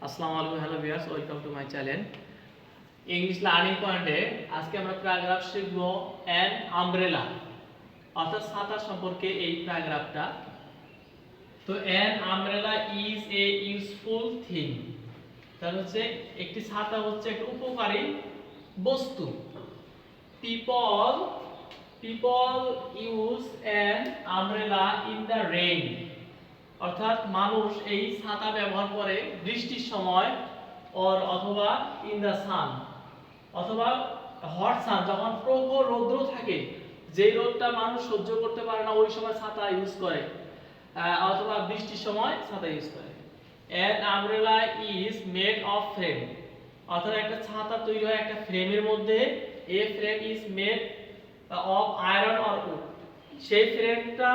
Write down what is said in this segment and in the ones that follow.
আসসালামু আলাইকুম, hello viewers, welcome to my channel English learning পয়েন্টে। আজকে আমরা প্যারাগ্রাফ শিখব অ্যান আমব্রেলা, অর্থাৎ ছাতা সম্পর্কে এই প্যারাগ্রাফটা। তো an umbrella is a useful thing, তার হচ্ছে একটি ছাতা হচ্ছে একটা উপকারী বস্তু। People people use an umbrella in the rain, অর্থাৎ মানুষ এই ছাতা ব্যবহার করে বৃষ্টির সময় অথবা ইন দ্য সান, অথবা হট সান, যখন প্রখর রৌদ্র থাকে, যে রোদটা মানুষ সহ্য করতে পারে না ওই সময় ছাতা ইউজ করে, অথবা বৃষ্টির সময় ছাতা ইউজ করে। An umbrella is made of frame, অর্থাৎ একটা ছাতা তৈরি হয় একটা ফ্রেমের মধ্যে। A frame is made of iron or wood, সেই ফ্রেমটা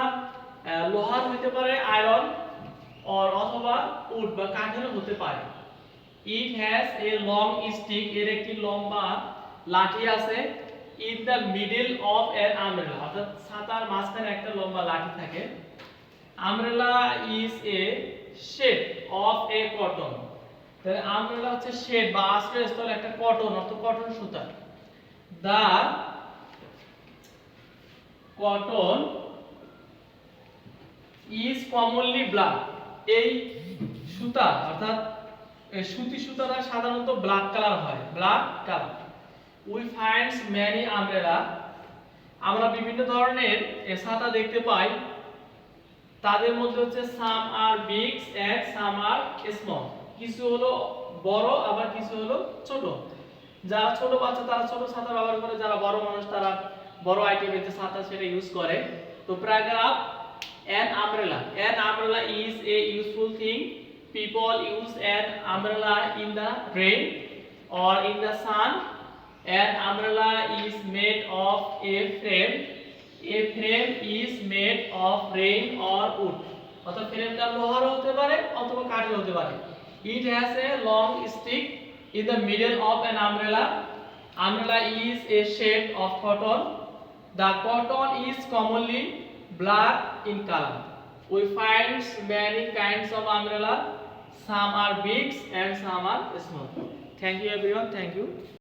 লোহার হতে পারে, আয়রন অথবা উড বা কাঠের হতে পারে। It has a long stick, এর একটি লম্বা লাঠি আছে। In the middle of an umbrella, অর্থাৎ ছাতার মাঝখানে একটা লম্বা লাঠি থাকে। Umbrella is a shade of a cotton, তাহলে আমব্রেলা হচ্ছে শেড বা আশ্রয়স্থল একটা কটন, অর্থাৎ কটন সুতা। The cotton is commonly black, এই সুতা অর্থাৎ সুতি সুতাটা সাধারণত ব্ল্যাক কালার হয়, black colour. We finds many umbrella, আমরা বিভিন্ন ধরনের ছাতা দেখতে পাই। তাদের মধ্যে হচ্ছে some are big and some are small, কিছু হলো বড় আবার কিছু হলো ছোট। যারা ছোট বাচ্চা তারা ছোট ছাতা ব্যবহার করে, যারা বড় মানুষ তারা বড় আইটেমের যে ছাতা সেটা ইউজ করে। তো paragraph an umbrella is a useful thing. People use an umbrella in the rain or in the sun. An umbrella is made of a frame. A frame is made of rain or wood, অর্থাৎ ফ্রেমটা লোহার হতে পারে অথবা কাঠের হতে পারে। It has a long stick in the middle of an umbrella. Umbrella is a shade of cotton. The cotton is commonly black in color. We find many kinds of umbrella. Some are big and some are small. Thank you everyone. Thank you.